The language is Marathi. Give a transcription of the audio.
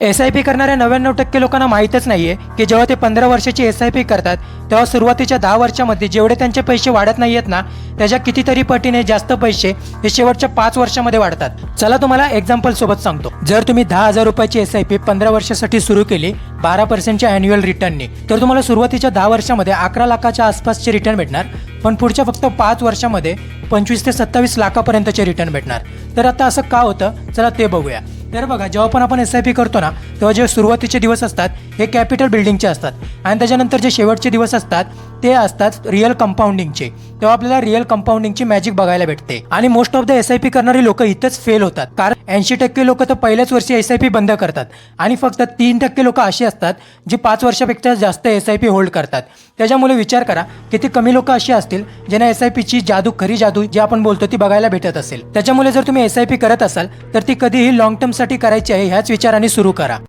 SIP करणाऱ्या 99% लोकांना माहीतच नाहीये की जेव्हा ते 15 वर्षाची SIP करतात तेव्हा सुरुवातीच्या 10 वर्षामध्ये जेवढे त्यांचे पैसे वाढत नाहीयेत ना त्याच्या कितीतरी पटीने जास्त पैसे हे शेवटच्या 5 वर्षामध्ये वाढतात। चला तुम्हाला एक्झाम्पल सोबत सांगतो। जर तुम्ही 10,000 रुपयाची SIP 15 वर्षासाठी सुरू केली 12% ॲन्युअल रिटर्नने तर तुम्हाला सुरुवातीच्या 10 वर्षामध्ये 11 लाखाच्या आसपासचे रिटर्न भेटणार, पण पुढच्या फक्त 5 वर्षामध्ये 25 ते 27 लाखापर्यंतचे रिटर्न भेटणार। तर आता असं का होतं चला ते बघूया। तर बघा, जेव्हा पण आपण SIP करतो ना तेव्हा जे सुरुवातीचे दिवस असतात हे कॅपिटल बिल्डिंगचे असतात आणि त्याच्यानंतर जे शेवटचे दिवस असतात ते असतात रिअल कंपाऊंडिंगचे। तेव्हा आपल्याला रिअल कंपाऊंडिंगची मॅजिक बघायला भेटते आणि मोस्ट ऑफ द SIP करणारी लोक इथंच फेल होतात, कारण 80% लोक तर पहिल्याच वर्षी SIP बंद करतात आणि फक्त 3% लोक अशी असतात जी 5 वर्षापेक्षा जास्त SIP होल्ड करतात। त्याच्यामुळे विचार करा किती कमी लोक अशी असतील ज्यांना SIP ची जादू, खरी जादू जी आपण बोलतो ती बघायला भेटत असेल। त्याच्यामुळे जर तुम्ही SIP करत असाल तर ती कधीही लॉंग टर्म साठी करायची आहे ह्याच विचाराने सुरू करा।